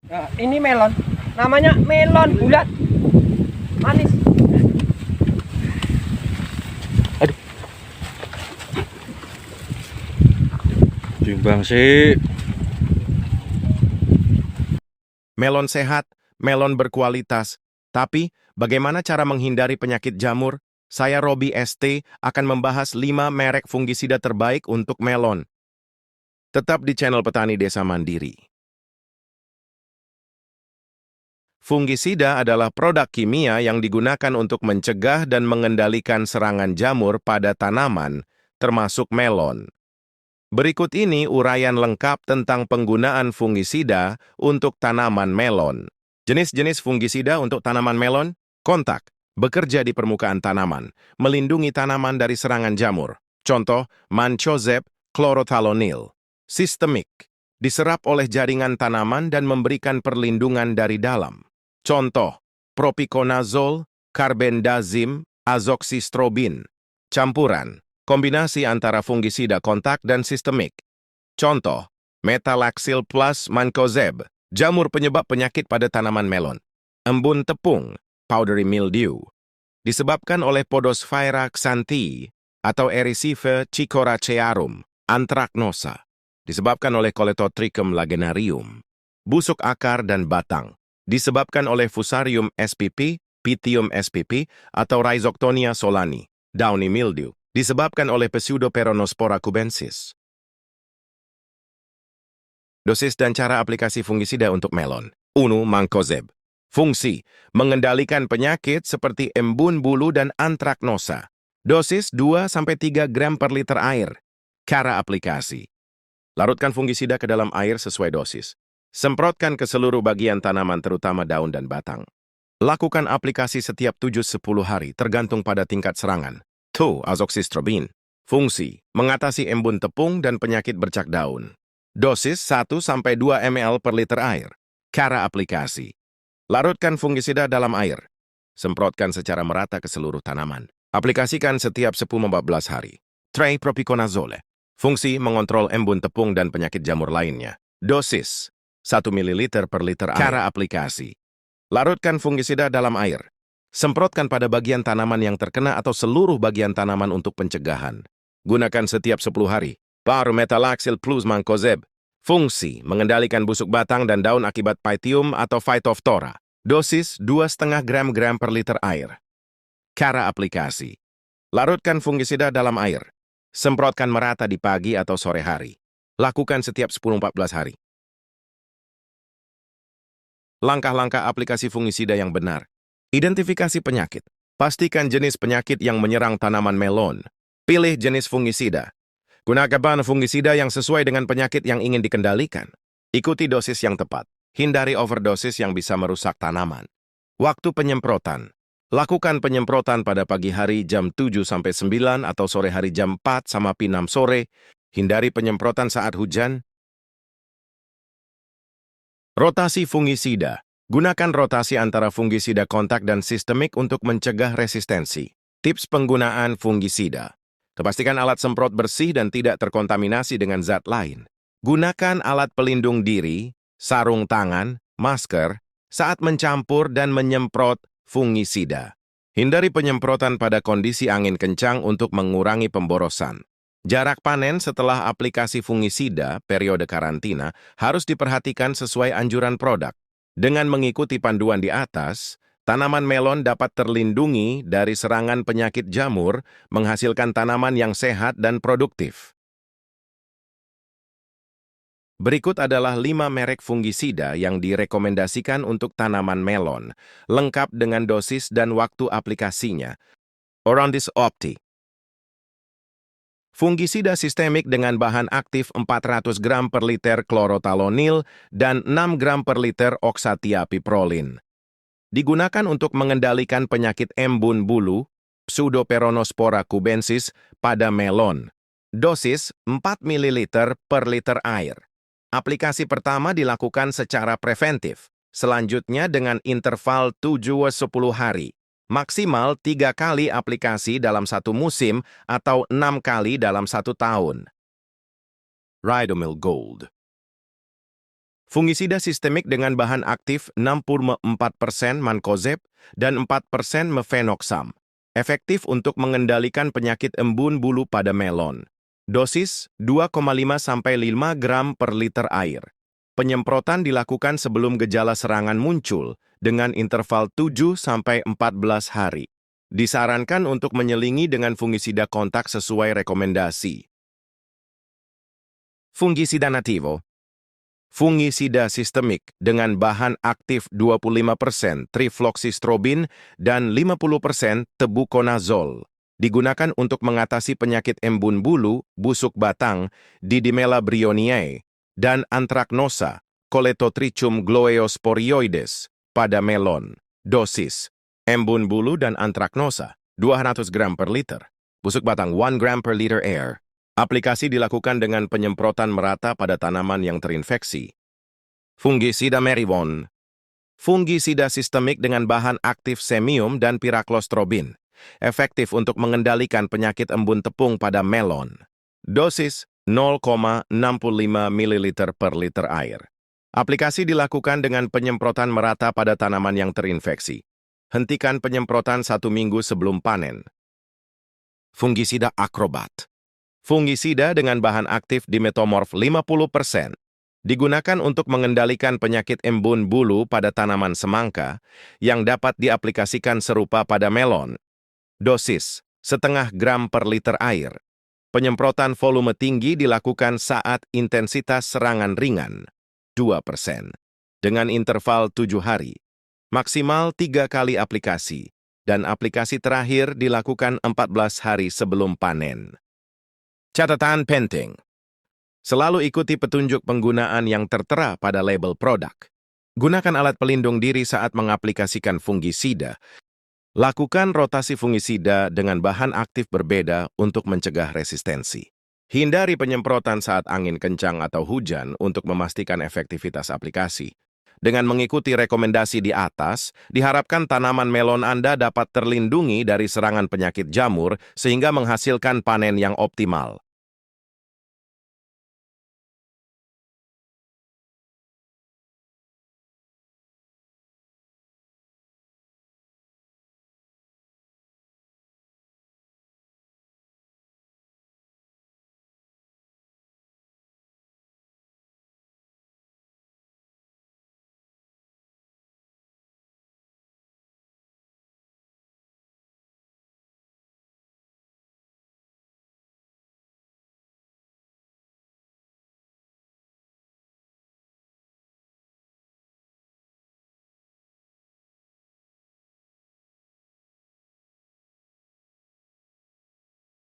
Nah, ini melon, namanya melon bulat, manis. Aduh, timbang sih. Melon sehat, melon berkualitas. Tapi, bagaimana cara menghindari penyakit jamur? Saya Robi ST akan membahas 5 merek fungisida terbaik untuk melon. Tetap di channel Petani Desa Mandiri. Fungisida adalah produk kimia yang digunakan untuk mencegah dan mengendalikan serangan jamur pada tanaman, termasuk melon. Berikut ini uraian lengkap tentang penggunaan fungisida untuk tanaman melon. Jenis-jenis fungisida untuk tanaman melon: kontak, bekerja di permukaan tanaman, melindungi tanaman dari serangan jamur. Contoh, mancozeb, chlorothalonil. Sistemik, diserap oleh jaringan tanaman dan memberikan perlindungan dari dalam. Contoh, propiconazole, carbendazim, azoxystrobin. Campuran, kombinasi antara fungisida kontak dan sistemik. Contoh, metalaxyl plus mancozeb, jamur penyebab penyakit pada tanaman melon. Embun tepung, powdery mildew, disebabkan oleh Podosphaera xanthi atau Erysife chicoracearum, anthracnosa, disebabkan oleh Coletotrichum lagenarium. Busuk akar dan batang, disebabkan oleh Fusarium spp, Pythium spp, atau Rhizoctonia solani. Downy mildew, disebabkan oleh Pseudoperonospora cubensis. Dosis dan cara aplikasi fungisida untuk melon. 1. Mancozeb. Fungsi, mengendalikan penyakit seperti embun bulu dan antraknosa. Dosis 2-3 gram per liter air. Cara aplikasi. Larutkan fungisida ke dalam air sesuai dosis. Semprotkan ke seluruh bagian tanaman terutama daun dan batang. Lakukan aplikasi setiap 7-10 hari tergantung pada tingkat serangan. 2. Azoxystrobin. Fungsi, mengatasi embun tepung dan penyakit bercak daun. Dosis 1-2 ml per liter air. Cara aplikasi. Larutkan fungisida dalam air. Semprotkan secara merata ke seluruh tanaman. Aplikasikan setiap 10-14 hari. 3. Propiconazole. Fungsi, mengontrol embun tepung dan penyakit jamur lainnya. Dosis, 1 ml per liter air. Cara aplikasi. Larutkan fungisida dalam air. Semprotkan pada bagian tanaman yang terkena atau seluruh bagian tanaman untuk pencegahan. Gunakan setiap 10 hari. Baru metalaxyl plus mancozeb. Fungsi, mengendalikan busuk batang dan daun akibat Pythium atau Phytophthora. Dosis 2,5 gram per liter air. Cara aplikasi. Larutkan fungisida dalam air. Semprotkan merata di pagi atau sore hari. Lakukan setiap 10-14 hari. Langkah-langkah aplikasi fungisida yang benar. Identifikasi penyakit. Pastikan jenis penyakit yang menyerang tanaman melon. Pilih jenis fungisida. Gunakan bahan fungisida yang sesuai dengan penyakit yang ingin dikendalikan. Ikuti dosis yang tepat. Hindari overdosis yang bisa merusak tanaman. Waktu penyemprotan. Lakukan penyemprotan pada pagi hari jam 7-9 atau sore hari jam 4-6 sore. Hindari penyemprotan saat hujan. Rotasi fungisida. Gunakan rotasi antara fungisida kontak dan sistemik untuk mencegah resistensi. Tips penggunaan fungisida. Pastikan alat semprot bersih dan tidak terkontaminasi dengan zat lain. Gunakan alat pelindung diri, sarung tangan, masker, saat mencampur dan menyemprot fungisida. Hindari penyemprotan pada kondisi angin kencang untuk mengurangi pemborosan. Jarak panen setelah aplikasi fungisida, periode karantina, harus diperhatikan sesuai anjuran produk. Dengan mengikuti panduan di atas, tanaman melon dapat terlindungi dari serangan penyakit jamur, menghasilkan tanaman yang sehat dan produktif. Berikut adalah 5 merek fungisida yang direkomendasikan untuk tanaman melon, lengkap dengan dosis dan waktu aplikasinya. Orandis opti. Fungisida sistemik dengan bahan aktif 400 gram per liter chlorothalonil dan 6 gram per liter oxatiapiprolin. Digunakan untuk mengendalikan penyakit embun bulu, Pseudoperonospora cubensis, pada melon. Dosis 4 ml per liter air. Aplikasi pertama dilakukan secara preventif, selanjutnya dengan interval 7-10 hari. Maksimal 3 kali aplikasi dalam satu musim atau 6 kali dalam 1 tahun. Rhydomil Gold. Fungisida sistemik dengan bahan aktif 64% mancozeb dan 4% mefenoxam. Efektif untuk mengendalikan penyakit embun bulu pada melon. Dosis 2,5 sampai 5 gram per liter air. Penyemprotan dilakukan sebelum gejala serangan muncul dengan interval 7 sampai 14 hari. Disarankan untuk menyelingi dengan fungisida kontak sesuai rekomendasi. Fungisida nativo. Fungisida sistemik dengan bahan aktif 25% trifloxystrobin dan 50% tebuconazole. Digunakan untuk mengatasi penyakit embun bulu, busuk batang, Didymela brioniae, dan Anthracnosa, Coletotrichum gloeosporioides, pada melon. Dosis, embun bulu dan Anthracnosa, 200 gram per liter. Busuk batang, 1 gram per liter air. Aplikasi dilakukan dengan penyemprotan merata pada tanaman yang terinfeksi. Fungisida Merivon. Fungisida sistemik dengan bahan aktif semium dan piraclostrobin. Efektif untuk mengendalikan penyakit embun tepung pada melon. Dosis 0,65 ml per liter air. Aplikasi dilakukan dengan penyemprotan merata pada tanaman yang terinfeksi. Hentikan penyemprotan 1 minggu sebelum panen. Fungisida Acrobat. Fungisida dengan bahan aktif dimetomorf 50%. Digunakan untuk mengendalikan penyakit embun bulu pada tanaman semangka yang dapat diaplikasikan serupa pada melon. Dosis, 0,5 gram per liter air. Penyemprotan volume tinggi dilakukan saat intensitas serangan ringan, 2%, dengan interval 7 hari. Maksimal 3 kali aplikasi, dan aplikasi terakhir dilakukan 14 hari sebelum panen. Catatan penting. Selalu ikuti petunjuk penggunaan yang tertera pada label produk. Gunakan alat pelindung diri saat mengaplikasikan fungisida. Lakukan rotasi fungisida dengan bahan aktif berbeda untuk mencegah resistensi. Hindari penyemprotan saat angin kencang atau hujan untuk memastikan efektivitas aplikasi. Dengan mengikuti rekomendasi di atas, diharapkan tanaman melon Anda dapat terlindungi dari serangan penyakit jamur sehingga menghasilkan panen yang optimal.